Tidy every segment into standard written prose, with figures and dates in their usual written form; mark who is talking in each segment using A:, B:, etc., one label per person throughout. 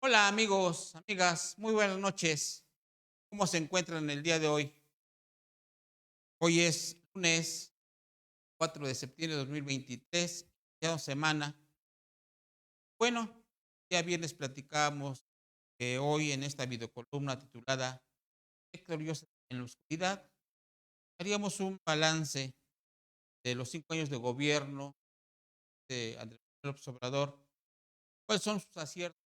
A: Hola amigos, amigas, muy buenas noches. ¿Cómo se encuentran el día de hoy? Hoy es lunes 4 de septiembre de 2023, ya una semana. Bueno, ya viernes platicamos que hoy en esta videocolumna titulada Victoriosa en la oscuridad, haríamos un balance de los 5 años de gobierno de Andrés Manuel López Obrador. ¿Cuáles son sus aciertos?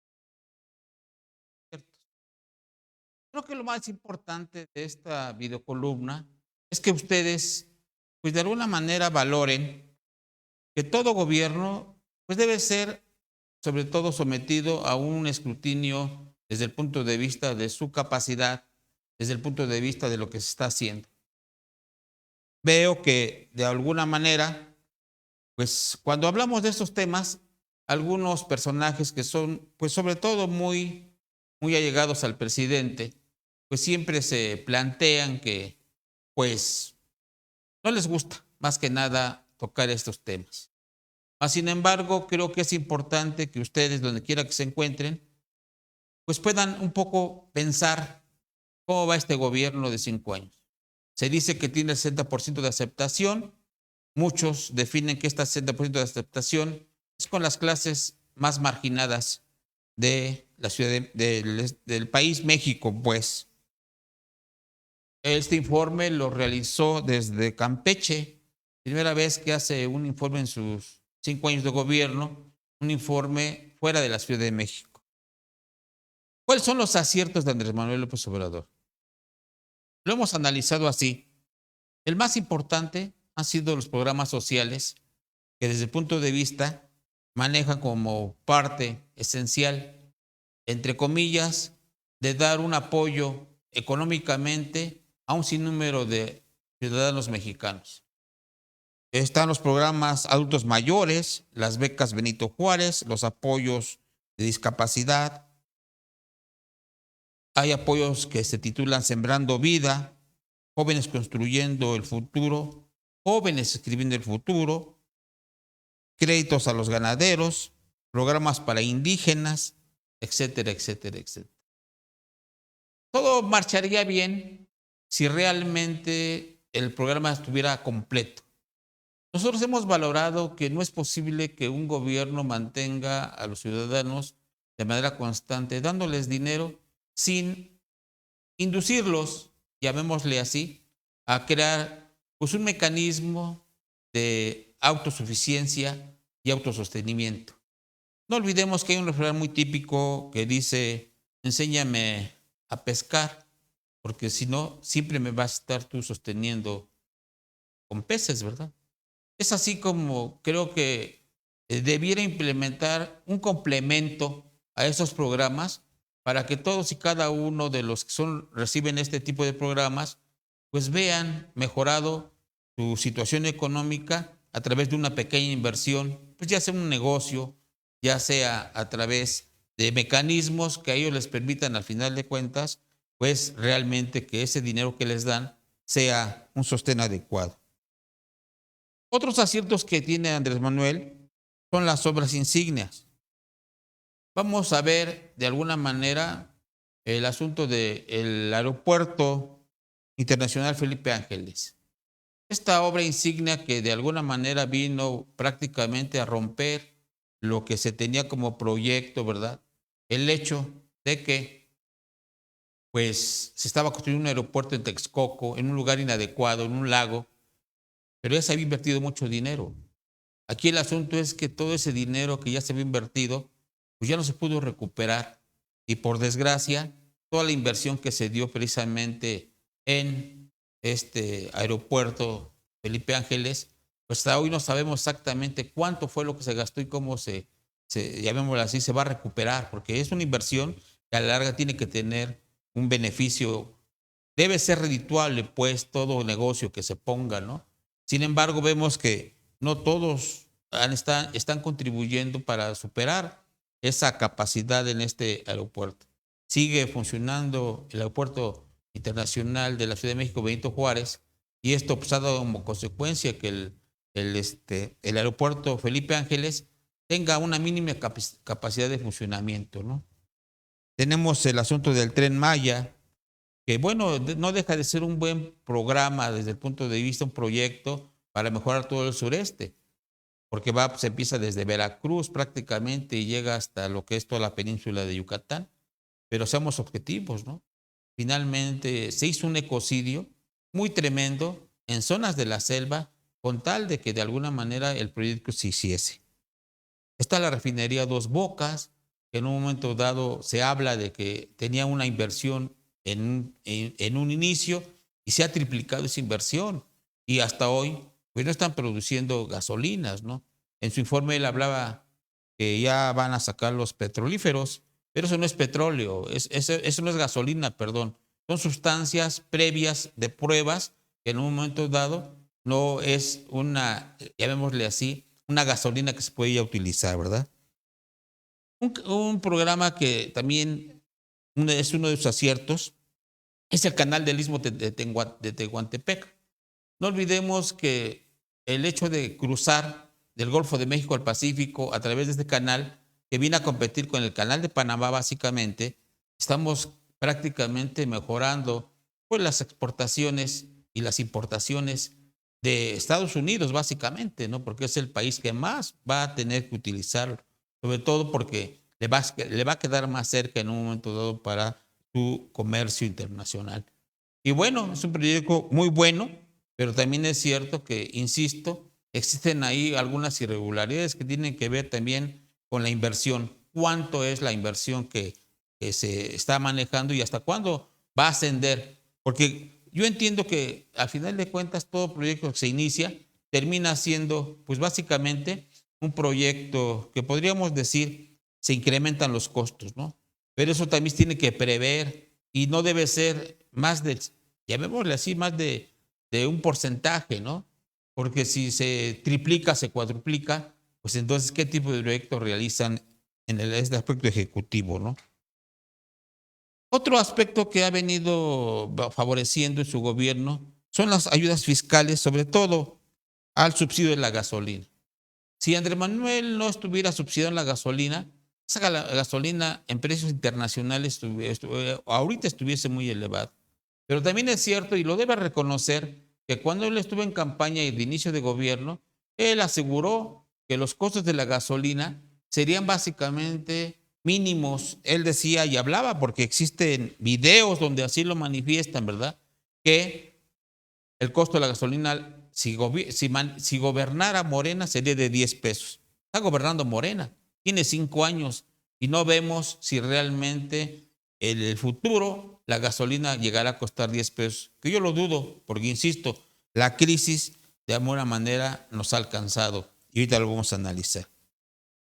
A: Creo que lo más importante de esta videocolumna es que ustedes, pues de alguna manera valoren que todo gobierno, pues debe ser sobre todo sometido a un escrutinio desde el punto de vista de su capacidad, desde el punto de vista de lo que se está haciendo. Veo que de alguna manera, pues cuando hablamos de estos temas, algunos personajes que son, pues sobre todo muy allegados al presidente, pues siempre se plantean que, pues, no les gusta más que nada tocar estos temas. Sin embargo, creo que es importante que ustedes, donde quiera que se encuentren, pues puedan un poco pensar cómo va este gobierno de 5 años. Se dice que tiene el 60% de aceptación. Muchos definen que este 60% de aceptación es con las clases más marginadas de la ciudad del país, México, pues. Este informe lo realizó desde Campeche, primera vez que hace un informe en sus 5 años de gobierno, un informe fuera de la Ciudad de México. ¿Cuáles son los aciertos de Andrés Manuel López Obrador? Lo hemos analizado así. El más importante han sido los programas sociales que desde el punto de vista manejan como parte esencial, entre comillas, de dar un apoyo económicamente a un sinnúmero de ciudadanos mexicanos. Están los programas adultos mayores, las becas Benito Juárez, los apoyos de discapacidad. Hay apoyos que se titulan Sembrando Vida, Jóvenes Construyendo el Futuro, Jóvenes Escribiendo el Futuro, créditos a los ganaderos, programas para indígenas, etcétera, etcétera, etcétera. Todo marcharía bien si realmente el programa estuviera completo. Nosotros hemos valorado que no es posible que un gobierno mantenga a los ciudadanos de manera constante dándoles dinero sin inducirlos, llamémosle así, a crear pues un mecanismo de autosuficiencia y autosostenimiento. No olvidemos que hay un refrán muy típico que dice, enséñame a pescar, porque si no, siempre me vas a estar tú sosteniendo con peces, ¿verdad? Es así como creo que debiera implementar un complemento a esos programas para que todos y cada uno de los que reciben este tipo de programas, pues vean mejorado su situación económica a través de una pequeña inversión, pues ya sea un negocio, ya sea a través de mecanismos que a ellos les permitan al final de cuentas, pues realmente que ese dinero que les dan sea un sostén adecuado. Otros aciertos que tiene Andrés Manuel son las obras insignias. Vamos a ver de alguna manera el asunto del Aeropuerto Internacional Felipe Ángeles. Esta obra insignia que de alguna manera vino prácticamente a romper lo que se tenía como proyecto, ¿verdad? El hecho de que pues se estaba construyendo un aeropuerto en Texcoco, en un lugar inadecuado, en un lago, pero ya se había invertido mucho dinero. Aquí el asunto es que todo ese dinero que ya se había invertido, pues ya no se pudo recuperar. Y por desgracia, toda la inversión que se dio precisamente en este aeropuerto Felipe Ángeles, pues hasta hoy no sabemos exactamente cuánto fue lo que se gastó y cómo llamémoslo así, se va a recuperar, porque es una inversión que a la larga tiene que tener un beneficio. Debe ser redituable, pues, todo negocio que se ponga, ¿no? Sin embargo, vemos que no todos están contribuyendo para superar esa capacidad en este aeropuerto. Sigue funcionando el Aeropuerto Internacional de la Ciudad de México, Benito Juárez, y esto pues, ha dado como consecuencia que el aeropuerto Felipe Ángeles tenga una mínima capacidad de funcionamiento, ¿no? Tenemos el asunto del Tren Maya, que bueno, no deja de ser un buen programa desde el punto de vista, un proyecto para mejorar todo el sureste, porque se empieza desde Veracruz prácticamente y llega hasta lo que es toda la península de Yucatán. Pero seamos objetivos, ¿no? Finalmente se hizo un ecocidio muy tremendo en zonas de la selva con tal de que de alguna manera el proyecto se hiciese. Está la refinería Dos Bocas, que en un momento dado se habla de que tenía una inversión en un inicio y se ha triplicado esa inversión y hasta hoy pues no están produciendo gasolinas, ¿no? En su informe él hablaba que ya van a sacar los petrolíferos, pero eso no es petróleo, eso no es gasolina, perdón. Son sustancias previas de pruebas que en un momento dado no es una, llamémosle así, una gasolina que se puede ya utilizar, ¿verdad? Un programa que también es uno de sus aciertos es el canal del Istmo de Tehuantepec. No olvidemos que el hecho de cruzar del Golfo de México al Pacífico a través de este canal, que viene a competir con el canal de Panamá básicamente, estamos prácticamente mejorando pues, las exportaciones y las importaciones de Estados Unidos básicamente, ¿no? Porque es el país que más va a tener que utilizarlo, sobre todo porque le va a quedar más cerca en un momento dado para su comercio internacional. Y bueno, es un proyecto muy bueno, pero también es cierto que, insisto, existen ahí algunas irregularidades que tienen que ver también con la inversión. ¿Cuánto es la inversión que se está manejando y hasta cuándo va a ascender? Porque yo entiendo que al final de cuentas todo proyecto que se inicia termina siendo pues básicamente un proyecto que podríamos decir se incrementan los costos, ¿no? Pero eso también tiene que prever y no debe ser más de, llamémosle así, más de un porcentaje, ¿no? Porque si se triplica, se cuadruplica, pues entonces, ¿qué tipo de proyectos realizan en este aspecto ejecutivo, ¿no? Otro aspecto que ha venido favoreciendo en su gobierno son las ayudas fiscales, sobre todo al subsidio de la gasolina. Si Andrés Manuel no estuviera subsidiando la gasolina, esa gasolina en precios internacionales ahorita estuviese muy elevada. Pero también es cierto, y lo debe reconocer, que cuando él estuvo en campaña y de inicio de gobierno, él aseguró que los costos de la gasolina serían básicamente mínimos. Él decía y hablaba, porque existen videos donde así lo manifiestan, ¿verdad? Que el costo de la gasolina, si gobernara Morena, sería de 10 pesos. Está gobernando Morena, tiene 5 años y no vemos si realmente en el futuro la gasolina llegará a costar 10 pesos. Que yo lo dudo, porque insisto, la crisis de alguna manera nos ha alcanzado y ahorita lo vamos a analizar.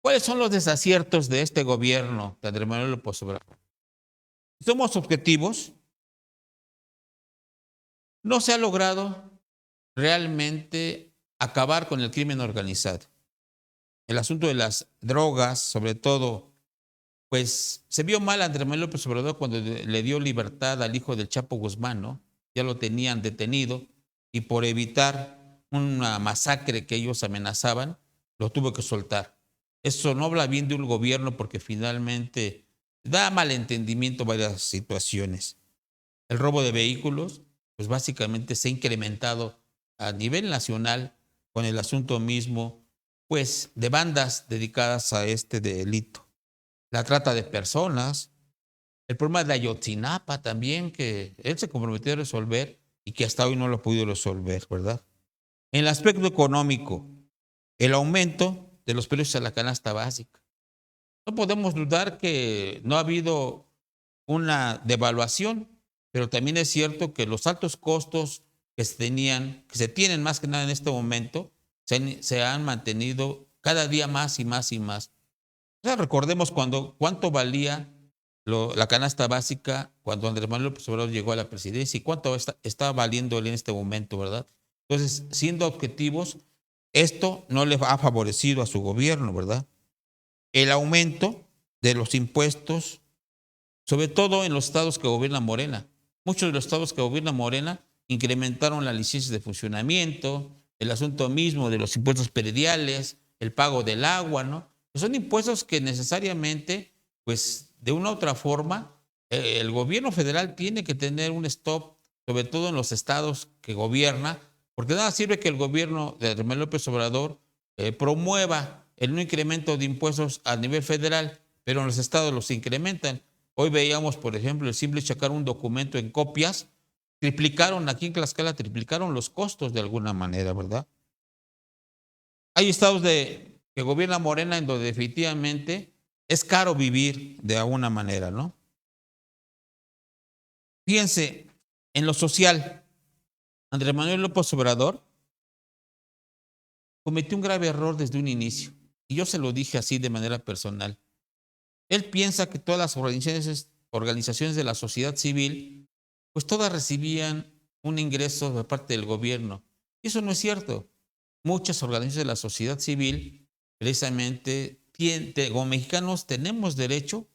A: ¿Cuáles son los desaciertos de este gobierno de Andrés Manuel López Obrador? Somos objetivos. No se ha logrado realmente acabar con el crimen organizado. El asunto de las drogas, sobre todo, pues se vio mal a Andrés Manuel López Obrador cuando le dio libertad al hijo del Chapo Guzmán, ¿no? Ya lo tenían detenido y por evitar una masacre que ellos amenazaban, lo tuvo que soltar. Eso no habla bien de un gobierno porque finalmente da malentendimiento varias situaciones. El robo de vehículos, pues básicamente se ha incrementado a nivel nacional con el asunto mismo, pues de bandas dedicadas a este delito. La trata de personas, el problema de Ayotzinapa también, que él se comprometió a resolver y que hasta hoy no lo ha podido resolver, ¿verdad? En el aspecto económico, el aumento de los precios a la canasta básica. No podemos dudar que no ha habido una devaluación, pero también es cierto que los altos costos que se tienen más que nada en este momento, se han mantenido cada día más y más y más. O sea, recordemos cuánto valía la canasta básica cuando Andrés Manuel López Obrador llegó a la presidencia y cuánto está valiendo en este momento, ¿verdad? Entonces, siendo objetivos, esto no le ha favorecido a su gobierno, ¿verdad? El aumento de los impuestos, sobre todo en los estados que gobierna Morena. Muchos de los estados que gobierna Morena incrementaron las licencias de funcionamiento, el asunto mismo de los impuestos prediales, el pago del agua, ¿no? Son impuestos que necesariamente pues de una u otra forma, el gobierno federal tiene que tener un stop, sobre todo en los estados que gobierna, porque nada sirve que el gobierno de Andrés Manuel López Obrador promueva el no incremento de impuestos a nivel federal, pero en los estados los incrementan. Hoy veíamos, por ejemplo, el simple sacar un documento en copias, triplicaron aquí en Tlaxcala, triplicaron los costos de alguna manera, ¿verdad? Hay estados que gobierna Morena en donde definitivamente es caro vivir de alguna manera, ¿no? Fíjense, en lo social, Andrés Manuel López Obrador cometió un grave error desde un inicio. Y yo se lo dije así de manera personal. Él piensa que todas las organizaciones de la sociedad civil, pues todas recibían un ingreso de parte del gobierno. Y eso no es cierto. Muchas organizaciones de la sociedad civil, precisamente, como mexicanos, tenemos derecho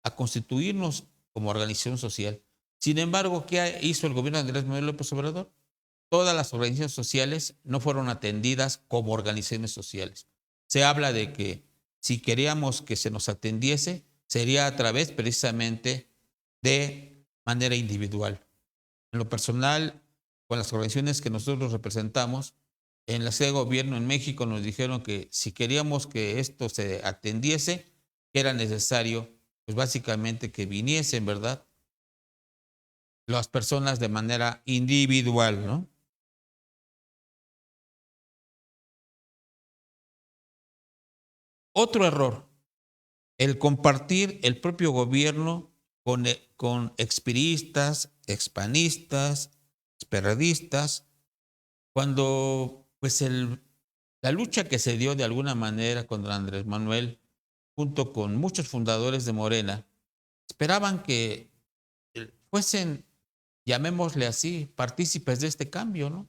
A: a constituirnos como organización social. Sin embargo, ¿qué hizo el gobierno de Andrés Manuel López Obrador? Todas las organizaciones sociales no fueron atendidas como organizaciones sociales. Se habla de que si queríamos que se nos atendiese, sería a través precisamente de manera individual. En lo personal, con las organizaciones que nosotros representamos, en la sede de gobierno en México nos dijeron que si queríamos que esto se atendiese, era necesario, pues básicamente que viniesen, ¿verdad?, las personas de manera individual, ¿no? Otro error, el compartir el propio gobierno con expriistas, expanistas, experredistas, cuando pues la lucha que se dio de alguna manera contra Andrés Manuel, junto con muchos fundadores de Morena, esperaban que fuesen, llamémosle así, partícipes de este cambio, ¿no?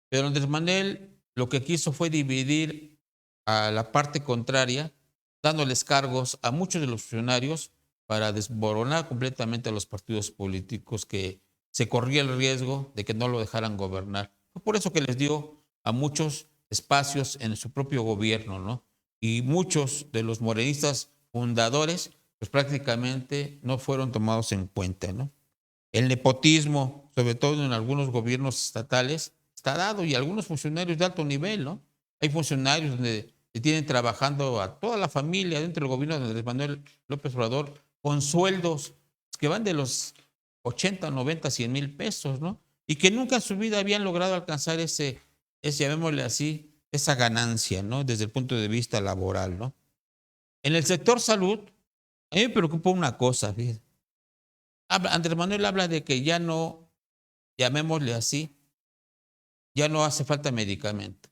A: Pero Andrés Manuel lo que quiso fue dividir a la parte contraria, dándoles cargos a muchos de los funcionarios para desboronar completamente a los partidos políticos que se corría el riesgo de que no lo dejaran gobernar. Fue por eso que les dio a muchos espacios en su propio gobierno, ¿no? Y muchos de los morenistas fundadores, pues prácticamente no fueron tomados en cuenta, ¿no? El nepotismo, sobre todo en algunos gobiernos estatales, está dado y algunos funcionarios de alto nivel, ¿no? Hay funcionarios donde tienen trabajando a toda la familia dentro del gobierno de Andrés Manuel López Obrador con sueldos que van de los 80, 90, 100 mil pesos, ¿no? Y que nunca en su vida habían logrado alcanzar llamémosle así, esa ganancia, ¿no? Desde el punto de vista laboral, ¿no? En el sector salud, a mí me preocupa una cosa, fíjate. Andrés Manuel habla de que ya no, llamémosle así, ya no hace falta medicamento.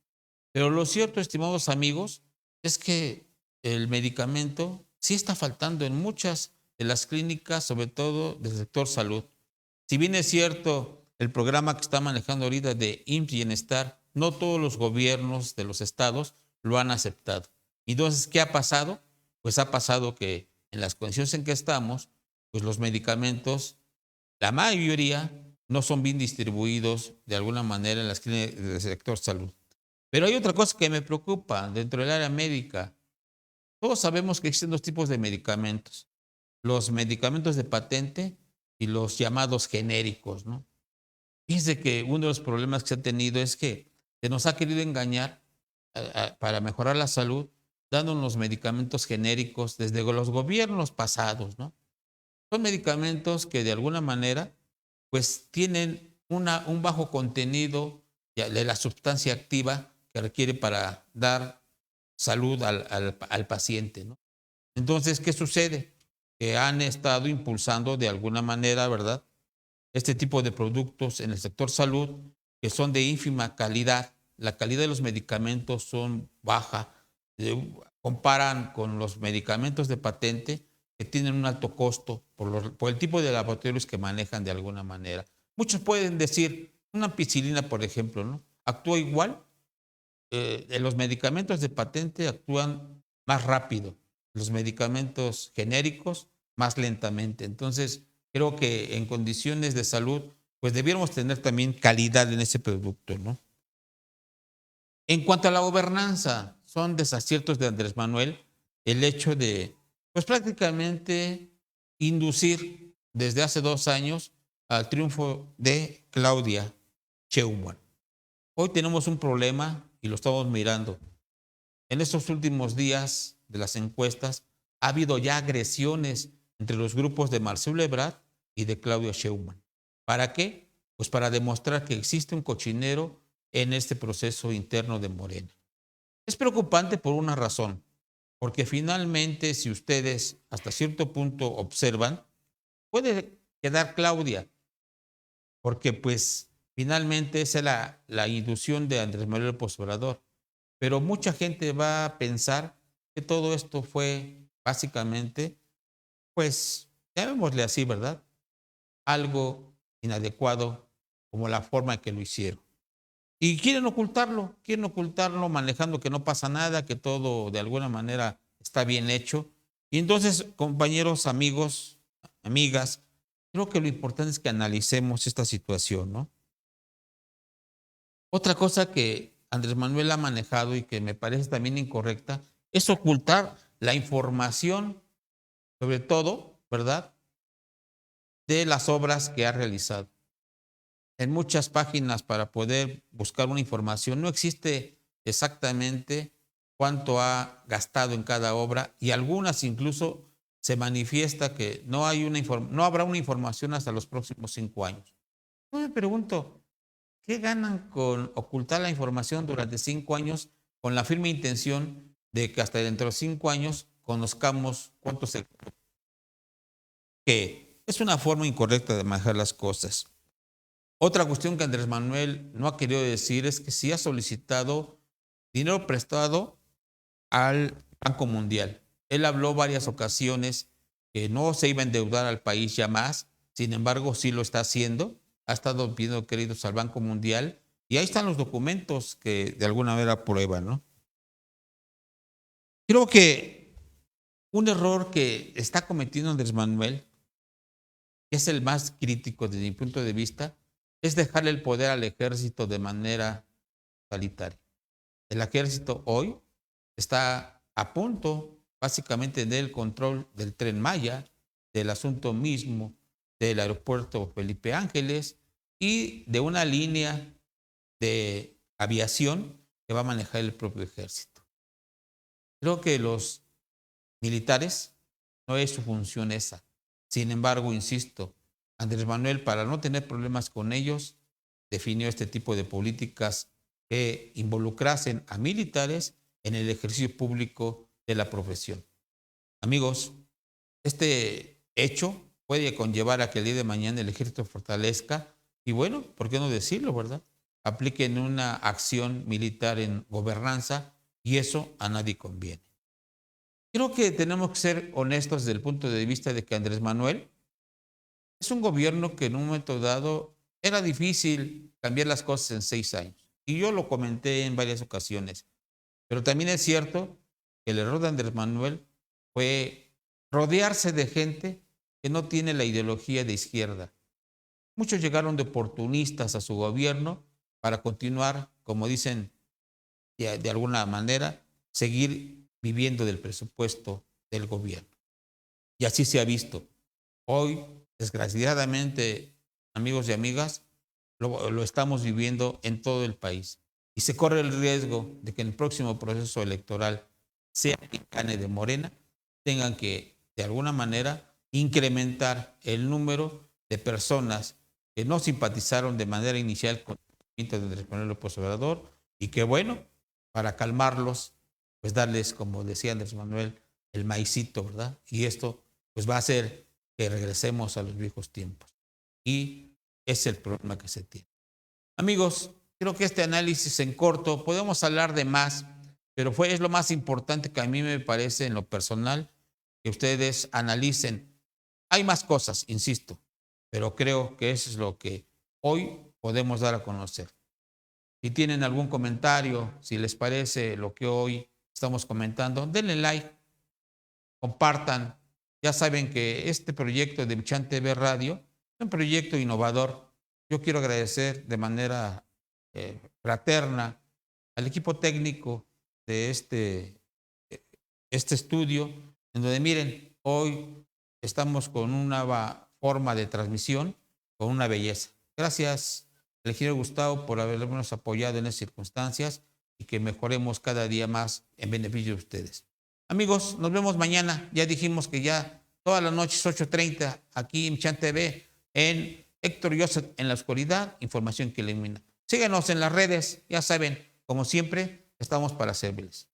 A: Pero lo cierto, estimados amigos, es que el medicamento sí está faltando en muchas de las clínicas, sobre todo del sector salud. Si bien es cierto el programa que está manejando ahorita de IMSS Bienestar, no todos los gobiernos de los estados lo han aceptado. Entonces, ¿qué ha pasado? Pues ha pasado que en las condiciones en que estamos, pues los medicamentos, la mayoría, no son bien distribuidos de alguna manera en las clínicas del sector salud. Pero hay otra cosa que me preocupa dentro del área médica. Todos sabemos que existen dos tipos de medicamentos: los medicamentos de patente y los llamados genéricos, ¿no? Fíjense que uno de los problemas que se ha tenido es que se nos ha querido engañar para mejorar la salud, dándonos medicamentos genéricos desde los gobiernos pasados, ¿no? Son medicamentos que de alguna manera pues tienen un bajo contenido de la sustancia activa que requiere para dar salud al paciente, ¿no? Entonces, ¿qué sucede? Que han estado impulsando de alguna manera, ¿verdad?, este tipo de productos en el sector salud que son de ínfima calidad. La calidad de los medicamentos son baja. Comparan con los medicamentos de patente que tienen un alto costo por el tipo de laboratorios que manejan de alguna manera. Muchos pueden decir, una ampicilina, por ejemplo, ¿no?, actúa igual. Los medicamentos de patente actúan más rápido, los medicamentos genéricos más lentamente. Entonces, creo que en condiciones de salud, pues debiéramos tener también calidad en ese producto, ¿no? En cuanto a la gobernanza, son desaciertos de Andrés Manuel el hecho de, pues prácticamente inducir desde hace 2 años al triunfo de Claudia Sheinbaum. Hoy tenemos un problema y lo estamos mirando. En estos últimos días de las encuestas ha habido ya agresiones entre los grupos de Marcelo Ebrard y de Claudia Sheinbaum. ¿Para qué? Pues para demostrar que existe un cochinero en este proceso interno de Morena. Es preocupante por una razón, porque finalmente, si ustedes hasta cierto punto observan, puede quedar Claudia, porque pues finalmente esa es la inducción de Andrés Manuel López Obrador. Pero mucha gente va a pensar que todo esto fue básicamente, pues, llamémosle así, ¿verdad? Algo inadecuado como la forma en que lo hicieron. Y quieren ocultarlo manejando que no pasa nada, que todo de alguna manera está bien hecho. Y entonces, compañeros, amigos, amigas, creo que lo importante es que analicemos esta situación, ¿no? Otra cosa que Andrés Manuel ha manejado y que me parece también incorrecta es ocultar la información, sobre todo, ¿verdad?, de las obras que ha realizado. En muchas páginas para poder buscar una información no existe exactamente cuánto ha gastado en cada obra y algunas incluso se manifiesta que no habrá una información hasta los próximos 5 años. Yo me pregunto, ¿qué ganan con ocultar la información durante 5 años con la firme intención de que hasta dentro de 5 años conozcamos cuánto se... que es una forma incorrecta de manejar las cosas. Otra cuestión que Andrés Manuel no ha querido decir es que sí ha solicitado dinero prestado al Banco Mundial. Él habló varias ocasiones que no se iba a endeudar al país ya más, sin embargo sí lo está haciendo, ha estado pidiendo créditos al Banco Mundial y ahí están los documentos que de alguna manera prueban, ¿no? Creo que un error que está cometiendo Andrés Manuel, que es el más crítico desde mi punto de vista, es dejarle el poder al ejército de manera totalitaria. El ejército hoy está a punto básicamente del control del Tren Maya, del asunto mismo del aeropuerto Felipe Ángeles y de una línea de aviación que va a manejar el propio ejército. Creo que los militares no es su función esa. Sin embargo, insisto, Andrés Manuel, para no tener problemas con ellos, definió este tipo de políticas que involucrasen a militares en el ejercicio público de la profesión. Amigos, este hecho puede conllevar a que el día de mañana el ejército fortalezca y bueno, ¿por qué no decirlo, verdad? Apliquen una acción militar en gobernanza y eso a nadie conviene. Creo que tenemos que ser honestos desde el punto de vista de que Andrés Manuel es un gobierno que en un momento dado era difícil cambiar las cosas en 6 años. Y yo lo comenté en varias ocasiones. Pero también es cierto que el error de Andrés Manuel fue rodearse de gente que no tiene la ideología de izquierda. Muchos llegaron de oportunistas a su gobierno para continuar, como dicen de alguna manera, seguir viviendo del presupuesto del gobierno. Y así se ha visto. Hoy, desgraciadamente, amigos y amigas, lo estamos viviendo en todo el país. Y se corre el riesgo de que en el próximo proceso electoral, sea quien gane de Morena, tengan que, de alguna manera, incrementar el número de personas que no simpatizaron de manera inicial con el movimiento de Andrés Manuel López Obrador y que, bueno, para calmarlos, pues darles, como decía Andrés Manuel, el maicito, ¿verdad? Y esto, pues va a hacer que regresemos a los viejos tiempos. Y es el problema que se tiene. Amigos, creo que este análisis en corto, podemos hablar de más, pero es lo más importante que a mí me parece en lo personal, que ustedes analicen. Hay más cosas, insisto, pero creo que eso es lo que hoy podemos dar a conocer. Si tienen algún comentario, si les parece lo que hoy estamos comentando, denle like, compartan. Ya saben que este proyecto de Michan TV Radio es un proyecto innovador. Yo quiero agradecer de manera fraterna al equipo técnico de este estudio, en donde miren, hoy estamos con una nueva forma de transmisión, con una belleza. Gracias, al ingeniero Gustavo, por habernos apoyado en esas circunstancias y que mejoremos cada día más en beneficio de ustedes. Amigos, nos vemos mañana. Ya dijimos que ya todas las noches 8:30 aquí en Michan TV, en Héctor Joseph en la oscuridad, información que ilumina. Síganos en las redes, ya saben, como siempre, estamos para servirles.